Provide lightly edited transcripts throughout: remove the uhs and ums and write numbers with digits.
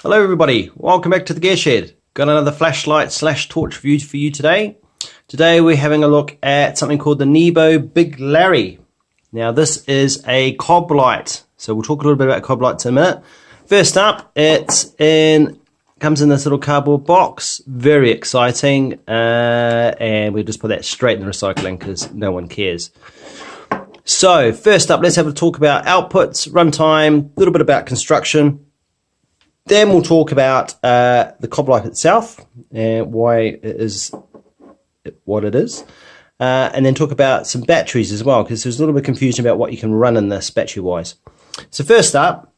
Hello everybody, welcome back to the Gear Shed. Got another flashlight slash torch review for you today. Today we're having a look at something called the Nebo Big Larry. Now this is a cob light, so we'll talk a little bit about cob lights in a minute. First up, comes in this little cardboard box, very exciting, and we'll just put that straight in the recycling because no one cares. So first up, let's have a talk about outputs, runtime, a little bit about construction. Then we'll talk about the cob light itself and why it is what it is. And then talk about some batteries as well, because there's a little bit of confusion about what you can run in this battery-wise. So first up,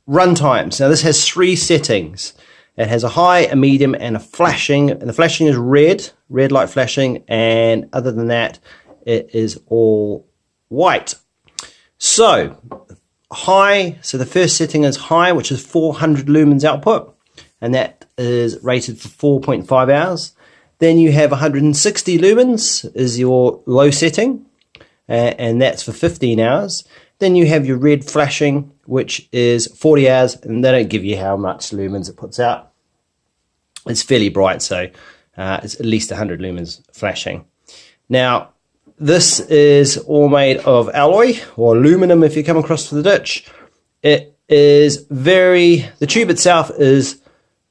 run times. Now this has 3 settings. It has a high, a medium, and a flashing. And the flashing is red light flashing. And other than that, it is all white. So high, so the first setting is high, which is 400 lumens output, and that is rated for 4.5 hours. Then you have 160 lumens is your low setting, and that's for 15 hours. Then you have your red flashing, which is 40 hours, and they don't give you how much lumens it puts out. It's fairly bright, so it's at least 100 lumens flashing. Now this is all made of alloy or aluminum if you come across the ditch. The tube itself is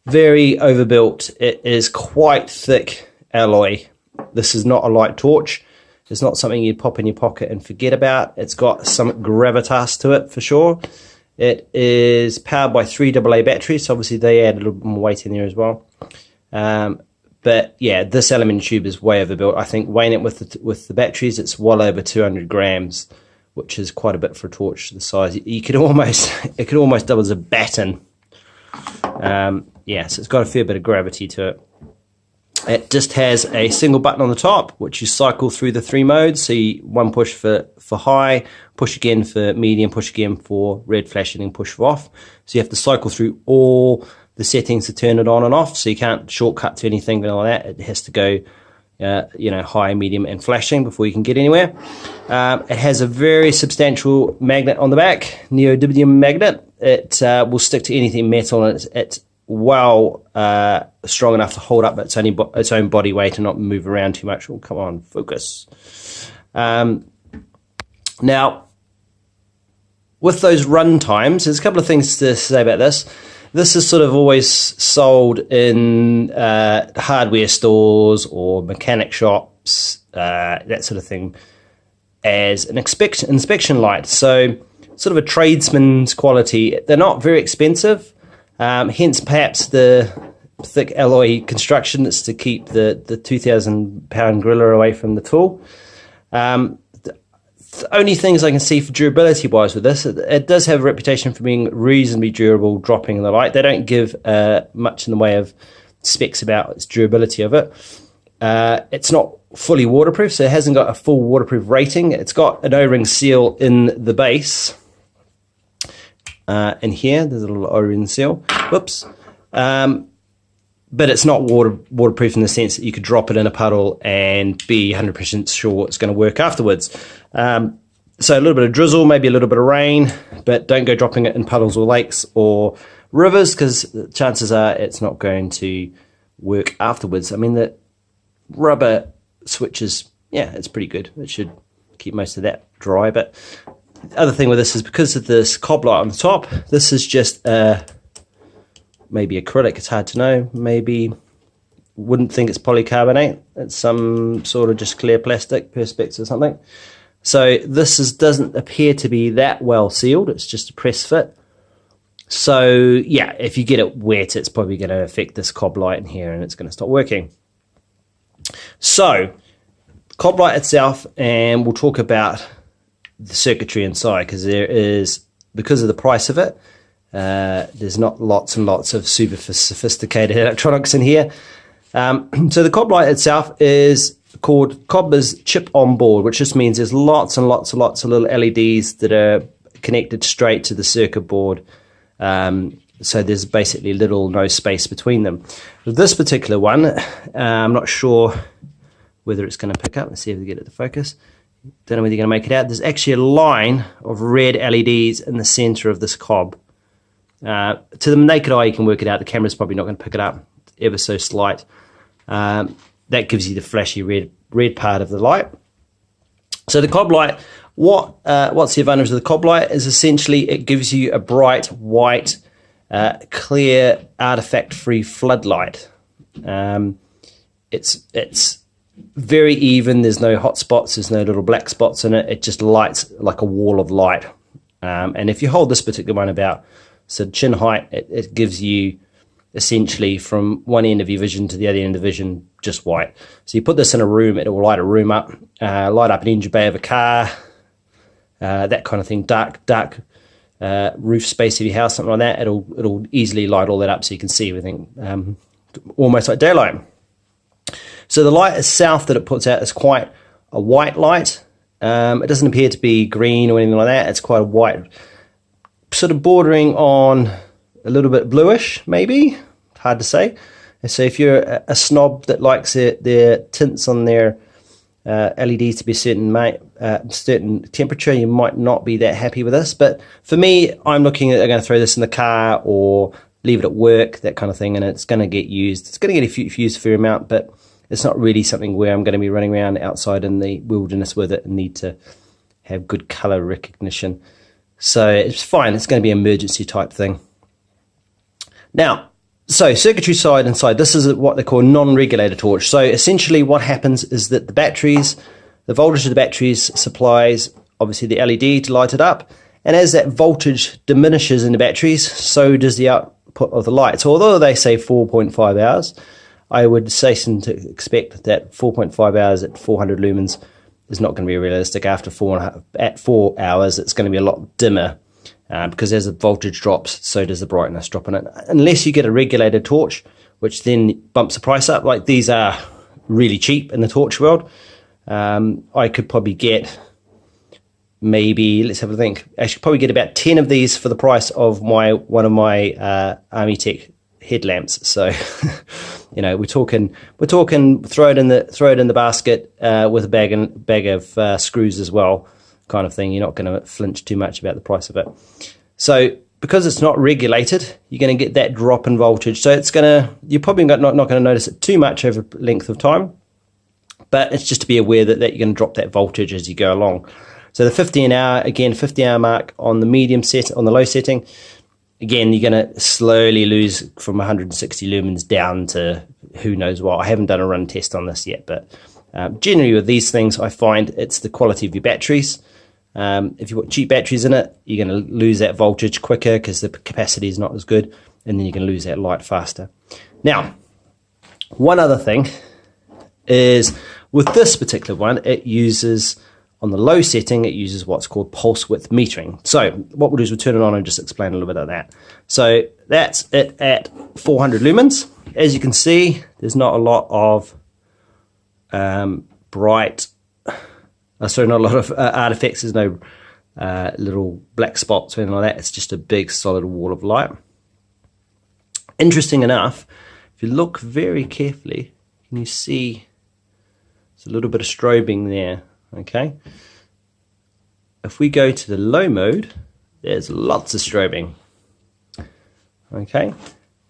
very overbuilt. It is quite thick alloy. This is not a light torch. It's not something you'd pop in your pocket and forget about. It's got some gravitas to it for sure. It is powered by 3 AA batteries, so obviously they add a little bit more weight in there as well. But yeah, this aluminium tube is way overbuilt. I think weighing it with the batteries, it's well over 200 grams, which is quite a bit for a torch the size. It could almost double as a baton. Yeah, so it's got a fair bit of gravity to it. It just has a single button on the top, which you cycle through the 3 modes. So one push for high, push again for medium, push again for red flashing, and push for off. So you have to cycle through all the settings to turn it on and off, so you can't shortcut to anything like that. It has to go high, medium, and flashing before you can get anywhere. It has a very substantial magnet on the back, neodymium magnet. It will stick to anything metal, and it's well strong enough to hold up its own body weight and not move around too much. Oh, come on, focus. Now, with those run times, there's a couple of things to say about this. This is sort of always sold in hardware stores or mechanic shops, that sort of thing, as an inspection light. So sort of a tradesman's quality. They're not very expensive, hence perhaps the thick alloy construction. It's to keep the 2,000-pound gorilla away from the tool. The only things I can see for durability wise with this, it does have a reputation for being reasonably durable, dropping in the light. They don't give much in the way of specs about its durability of it. It's not fully waterproof, so it hasn't got a full waterproof rating. It's got an O-ring seal in the base. In here, there's a little O-ring seal. Whoops. But it's not waterproof in the sense that you could drop it in a puddle and be 100% sure it's going to work afterwards. So a little bit of drizzle, maybe a little bit of rain, but don't go dropping it in puddles or lakes or rivers, because chances are it's not going to work afterwards. I mean, the rubber switches, yeah, it's pretty good. It should keep most of that dry. But the other thing with this is because of this cob light on the top, this is just maybe acrylic, it's hard to know. Maybe wouldn't think it's polycarbonate. It's some sort of just clear plastic, perspex or something. So this doesn't appear to be that well sealed. It's just a press fit. So yeah, if you get it wet, it's probably going to affect this cob light in here and it's going to stop working. So cob light itself, and we'll talk about the circuitry inside, because of the price of it, there's not lots and lots of super sophisticated electronics in here. So the cob light itself is called Cob's chip on board, which just means there's lots and lots and lots of little LEDs that are connected straight to the circuit board. So there's basically no space between them. With this particular one, I'm not sure whether it's going to pick up. Let's see if we get it to focus. Don't know whether you're going to make it out. There's actually a line of red LEDs in the center of this cob. To the naked eye, you can work it out. The camera's probably not going to pick it up, ever so slight. That gives you the flashy red part of the light. So the cob light, what's the advantage of the cob light is essentially it gives you a bright, white, clear, artifact-free floodlight. It's very even. There's no hot spots. There's no little black spots in it. It just lights like a wall of light. And if you hold this particular one about chin height, it gives you essentially from one end of your vision to the other end of the vision just white. So you put this in a room, it will light a room up, light up an engine bay of a car, that kind of thing. Dark roof space of your house, something like that. It'll easily light all that up so you can see everything almost like daylight. So the light itself that it puts out is quite a white light. It doesn't appear to be green or anything like that. It's quite a white, sort of bordering on a little bit bluish, maybe. Hard to say. And so if you're a snob that likes their tints on their LEDs to be a certain temperature, you might not be that happy with this. But for me, I'm looking at going to throw this in the car or leave it at work, that kind of thing, and it's going to get used. It's going to get used a fair amount, but it's not really something where I'm going to be running around outside in the wilderness with it and need to have good color recognition. So it's fine. It's going to be an emergency type thing. Now, so circuitry side and side, this is what they call non-regulator torch. So essentially what happens is that the batteries, the voltage of the batteries supplies obviously the LED to light it up. And as that voltage diminishes in the batteries, so does the output of the light. So although they say 4.5 hours, I would hasten to expect that 4.5 hours at 400 lumens is not going to be realistic. After 4 hours, it's going to be a lot dimmer because as the voltage drops, so does the brightness drop in it. Unless you get a regulated torch, which then bumps the price up. Like these are really cheap in the torch world. I could probably get maybe, let's have a think. I should probably get about 10 of these for the price of one of my Army Tech headlamps. So you know, we're talking throw it in the basket with a bag of screws as well, kind of thing. You're not going to flinch too much about the price of it. So because it's not regulated, you're going to get that drop in voltage. So you're probably not going to notice it too much over length of time, but it's just to be aware that you're going to drop that voltage as you go along. So the 50 hour mark on the medium set, on the low setting, again, you're going to slowly lose from 160 lumens down to who knows what. I haven't done a run test on this yet, but generally with these things, I find it's the quality of your batteries. If you've got cheap batteries in it, you're going to lose that voltage quicker because the capacity is not as good, and then you're going to lose that light faster. Now, one other thing is with this particular one, it uses... On the low setting, it uses what's called pulse width metering. So what we'll do is we'll turn it on and just explain a little bit of that. So that's it at 400 lumens. As you can see, there's not a lot of not a lot of artifacts. There's no little black spots or anything like that. It's just a big solid wall of light. Interesting enough, if you look very carefully, can you see there's a little bit of strobing there? Okay, if we go to the low mode, there's lots of strobing. Okay,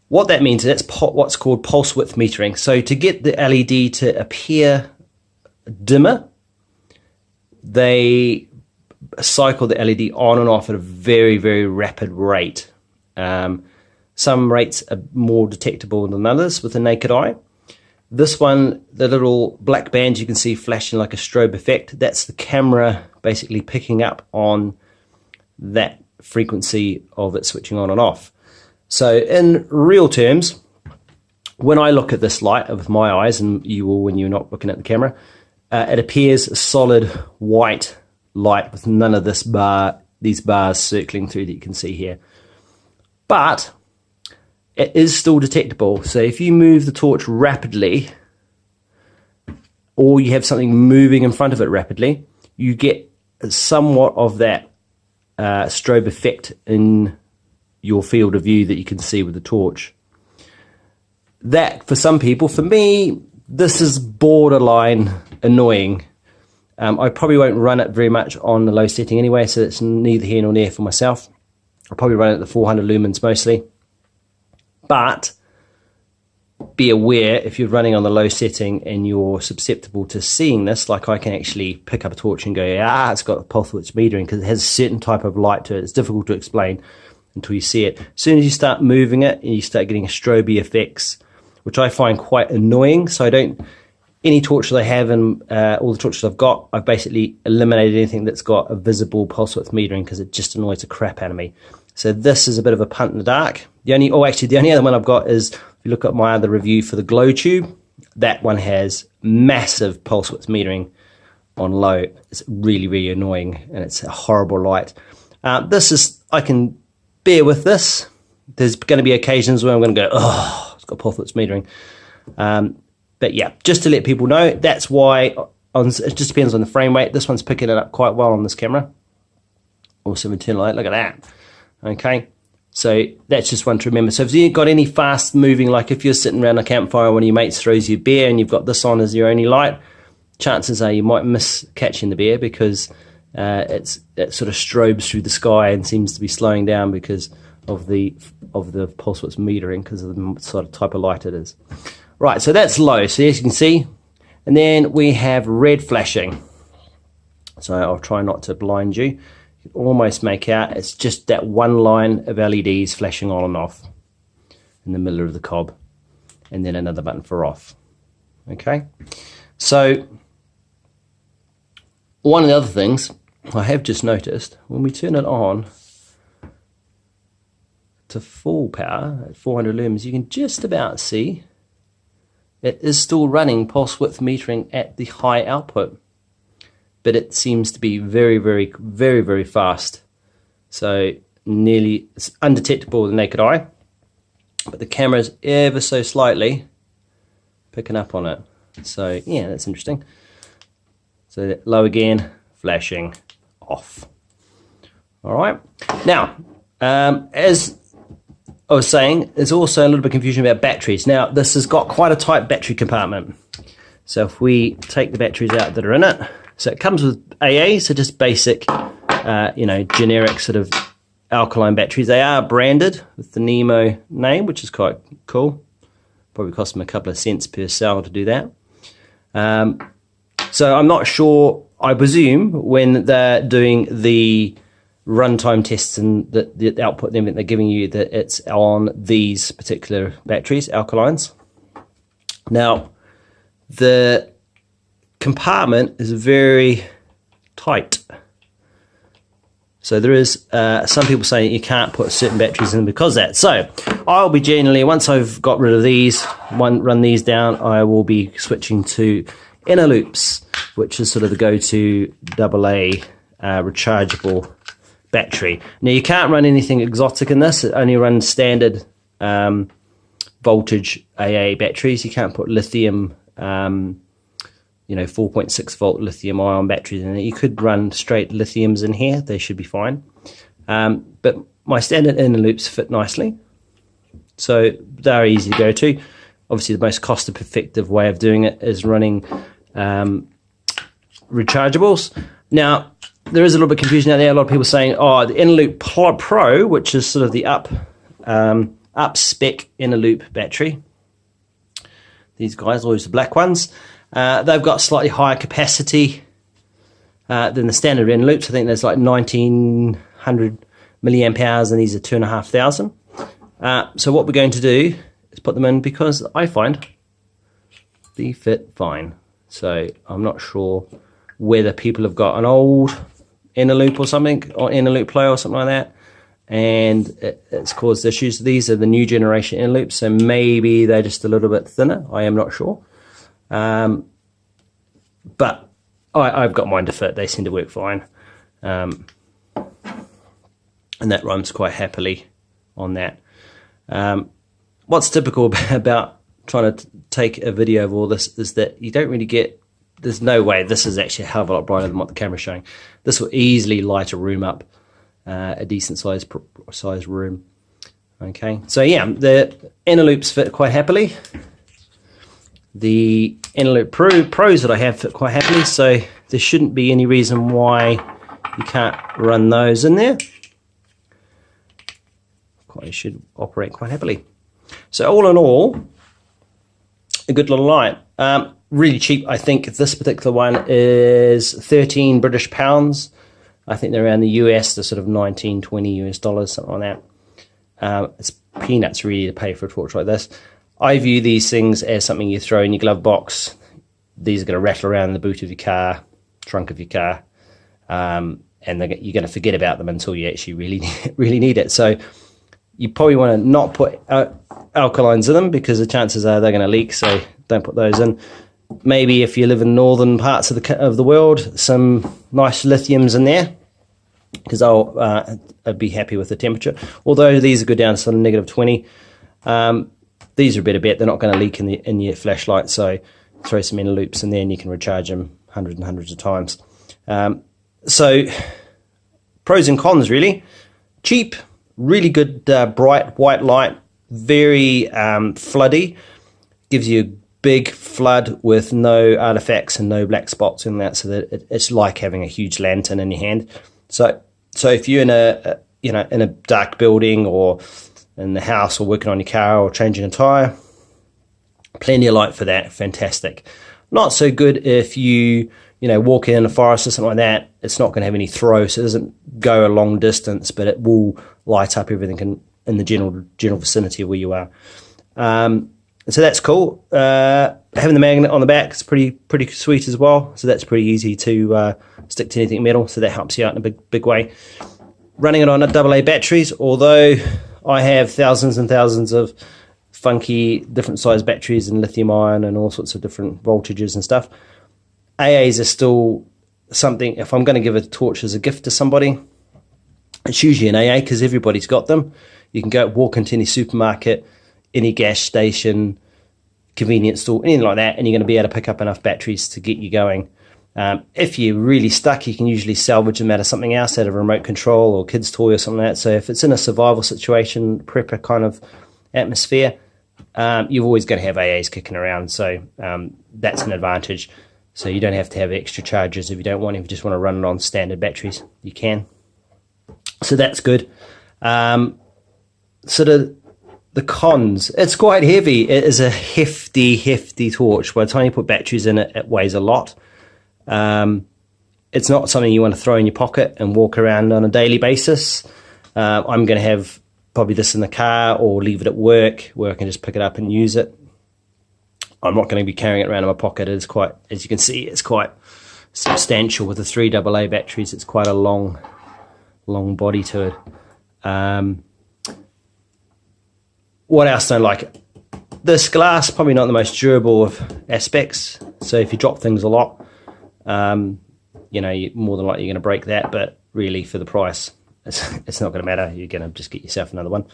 what that means is that's what's called pulse width metering. So to get the LED to appear dimmer, they cycle the LED on and off at a very, very rapid rate. Some rates are more detectable than others with the naked eye. This one, the little black bands you can see flashing like a strobe effect, that's the camera basically picking up on that frequency of it switching on and off. So in real terms, when I look at this light with my eyes, and you will when you're not looking at the camera, it appears a solid white light with none of these bars circling through that you can see here. But it is still detectable. So if you move the torch rapidly, or you have something moving in front of it rapidly, you get somewhat of that strobe effect in your field of view that you can see with the torch. That, for some people, for me, this is borderline annoying. I probably won't run it very much on the low setting anyway, so it's neither here nor there for myself. I'll probably run it at the 400 lumens mostly. But be aware, if you're running on the low setting and you're susceptible to seeing this, like I can actually pick up a torch and go, it's got pulse width metering, because it has a certain type of light to it. It's difficult to explain until you see it. As soon as you start moving it and you start getting strobe effects, which I find quite annoying, so I don't, any torch that I have and all the torches I've got, I've basically eliminated anything that's got a visible pulse width metering, because it just annoys the crap out of me. So this is a bit of a punt in the dark. The only other one I've got is, if you look at my other review for the glow tube, that one has massive pulse width metering on low. It's really, really annoying, and it's a horrible light. This is, I can bear with this. There's going to be occasions where I'm going to go, oh, it's got pulse width metering. But yeah, just to let people know, that's why, it just depends on the frame rate. This one's picking it up quite well on this camera. Also internal light, look at that. Okay, so that's just one to remember. So if you've got any fast moving, like if you're sitting around a campfire and one of your mates throws you a bear and you've got this on as your only light, chances are you might miss catching the bear, because it sort of strobes through the sky and seems to be slowing down because of the pulse width metering, because of the sort of type of light it is. Right, so that's low, so as you can see. And then we have red flashing. So I'll try not to blind you. You can almost make out it's just that one line of LEDs flashing on and off in the middle of the cob, and then another button for off. Okay, so one of the other things I have just noticed, when we turn it on to full power at 400 lumens, you can just about see it is still running pulse width metering at the high output, but it seems to be very, very, very, very fast. So nearly, it's undetectable with the naked eye, but the camera is ever so slightly picking up on it. So yeah, that's interesting. So low again, flashing off. All right. Now, as I was saying, there's also a little bit of confusion about batteries. Now, this has got quite a tight battery compartment. So if we take the batteries out that are in it, so it comes with AA, so just basic, generic sort of alkaline batteries. They are branded with the Nebo name, which is quite cool. Probably cost them a couple of cents per cell to do that. So I'm not sure, I presume when they're doing the runtime tests and the output and everything they're giving you, that it's on these particular batteries, alkalines. Now, the compartment is very tight. So there is some people saying you can't put certain batteries in because of that. So I'll be generally, once I've got rid of these, run these down, I will be switching to eneloops, which is sort of the go-to AA rechargeable battery. Now you can't run anything exotic in this. It only runs standard voltage AA batteries. You can't put lithium 4.6 volt lithium ion batteries in it. You could run straight lithiums in here, they should be fine. But my standard eneloops fit nicely, so they're easy to go to. Obviously the most cost effective way of doing it is running rechargeables. Now there is a little bit of confusion out there. A lot of people saying, oh, the eneloop Pro, which is sort of the up spec eneloop battery, these guys, always the black ones, they've got slightly higher capacity than the standard eneloops. I think there's like 1900 milliamp hours, and these are 2,500. So what we're going to do is put them in, because I find they fit fine. So I'm not sure whether people have got an old eneloop or something, or eneloop Pro or something like that, and it's caused issues. These are the new generation eneloops, so maybe they're just a little bit thinner. I am not sure. But I've got mine to fit. They seem to work fine. And that runs quite happily on that. What's typical about trying to take a video of all this is that you don't really get, there's no way this is actually a hell of a lot brighter than what the camera's showing. This will easily light a room up, a decent size room. Okay, so yeah, the eneloops fit quite happily. The eneloop Pros that I have fit quite happily, so there shouldn't be any reason why you can't run those in there. should operate quite happily. So all in all, a good little light. Really cheap. I think this particular one is 13 British pounds. I think they're around the US, the sort of 19, 20 US dollars, something like that. It's peanuts really to pay for a torch like this. I view these things as something you throw in your glove box. These are going to rattle around in the boot of your car, trunk of your car, and you're going to forget about them until you actually really need it. So you probably want to not put alkalines in them, because the chances are they're going to leak, so don't put those in. Maybe if you live in northern parts of the world, some nice lithiums in there, because I'd be happy with the temperature. Although these are good down to sort of negative 20. These are a better bet. They're not going to leak in your flashlight, so throw some eneloops in there and you can recharge them hundreds and hundreds of times. So pros and cons really. Cheap, really good bright white light, very floody, gives you a big flood with no artifacts and no black spots in that, so that it's like having a huge lantern in your hand. So if you're in a dark building or in the house or working on your car or changing a tire, plenty of light for that. Fantastic. Not so good if you walk in a forest or something like that. It's not going to have any throw, so it doesn't go a long distance, but it will light up everything in the general vicinity of where you are. So that's cool. Having the magnet on the back is pretty sweet as well. So that's pretty easy to stick to anything metal. So that helps you out in a big way. Running it on AA batteries, although I have thousands and thousands of funky different size batteries and lithium ion and all sorts of different voltages and stuff. AAs are still something, if I'm going to give a torch as a gift to somebody, it's usually an AA, because everybody's got them. You can go walk into any supermarket, any gas station, convenience store, anything like that, and you're going to be able to pick up enough batteries to get you going. If you're really stuck, you can usually salvage them out of something else, out of a remote control or kid's toy or something like that. So if it's in a survival situation, prepper kind of atmosphere, you've always got to have AAs kicking around. So that's an advantage. So you don't have to have extra chargers if you don't want. If you just want to run it on standard batteries, you can. So that's good. Sort of the cons, it's quite heavy. It is a hefty torch. By the time you put batteries in it, it weighs a lot. It's not something you want to throw in your pocket and walk around on a daily basis. I'm going to have probably this in the car or leave it at work where I can just pick it up and use it. I'm not going to be carrying it around in my pocket. It's quite, as you can see, it's quite substantial with the 3 AA batteries. It's quite a long body to it. What else don't like it? This glass, probably not the most durable of aspects. So if you drop things a lot, you're more than likely going to break that. But really, for the price, it's not going to matter. You're going to just get yourself another one.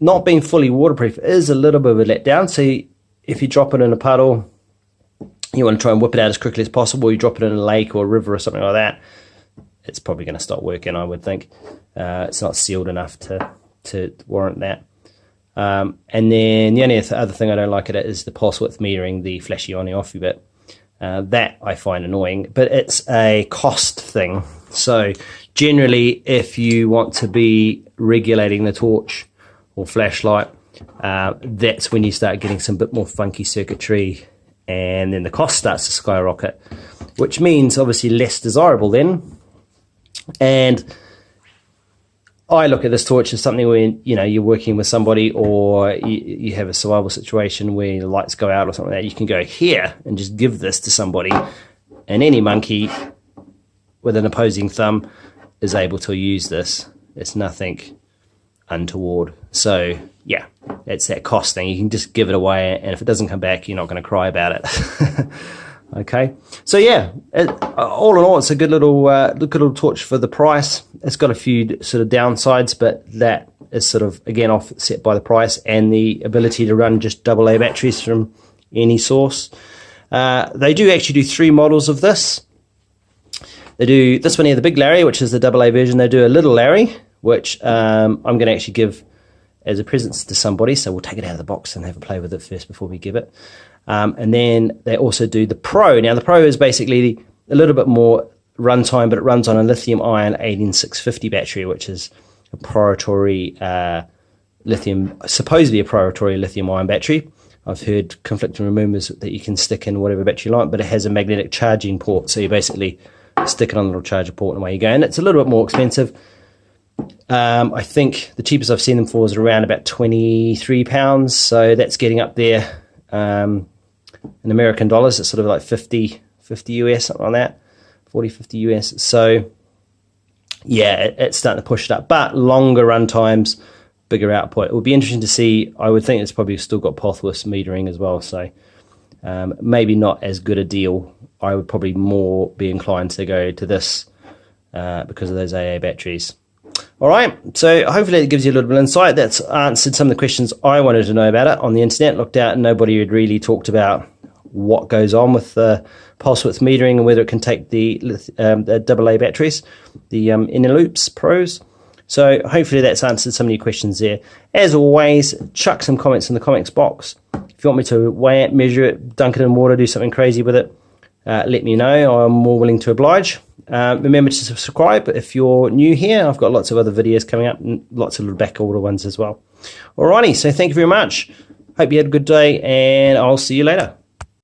Not being fully waterproof is a little bit of a letdown. So if you drop it in a puddle, you want to try and whip it out as quickly as possible. You drop it in a lake or a river or something like that, it's probably going to stop working, I would think. It's not sealed enough to warrant that. And then the only other thing I don't like it is the pulse width metering, the flashy on and off bit. That I find annoying, but it's a cost thing. So generally, if you want to be regulating the torch or flashlight, that's when you start getting some bit more funky circuitry, and then the cost starts to skyrocket, which means obviously less desirable then. And I look at this torch as something where you're working with somebody, or you have a survival situation where the lights go out or something like that. You can go here and just give this to somebody, and any monkey with an opposing thumb is able to use this. It's nothing untoward. So yeah, it's that cost thing. You can just give it away, and if it doesn't come back, you're not going to cry about it. Okay, so yeah, all in all, it's a good little torch for the price. It's got a few sort of downsides, but that is sort of, again, offset by the price and the ability to run just AA batteries from any source. They do actually do 3 models of this. They do this one here, the Big Larry, which is the AA version. They do a Little Larry, which I'm going to actually give as a present to somebody, so we'll take it out of the box and have a play with it first before we give it. And then they also do the Pro. Now the Pro is basically a little bit more runtime, but it runs on a lithium ion 18650 battery, which is a proprietary supposedly a proprietary lithium ion battery. I've heard conflicting rumours that you can stick in whatever battery you like, but it has a magnetic charging port, so you basically stick it on a little charger port and away you go. And it's a little bit more expensive. I think the cheapest I've seen them for is around about £23, so that's getting up there. In American dollars, it's sort of like 50 US, something like that, 40, 50 US. So yeah, it's starting to push it up, but longer run times, bigger output. It would be interesting to see. I would think it's probably still got Pothworth metering as well, so maybe not as good a deal. I would probably more be inclined to go to this because of those AA batteries. All right, so hopefully it gives you a little bit of insight. That's answered some of the questions I wanted to know about it on the internet. Looked out and nobody had really talked about what goes on with the pulse width metering and whether it can take the AA batteries, the Eneloops Pros. So hopefully that's answered some of your questions there. As always, chuck some comments in the comments box. If you want me to weigh it, measure it, dunk it in water, do something crazy with it, let me know. I'm more willing to oblige. Remember to subscribe if you're new here. I've got lots of other videos coming up and lots of little back order ones as well. Alrighty, so thank you very much. Hope you had a good day and I'll see you later.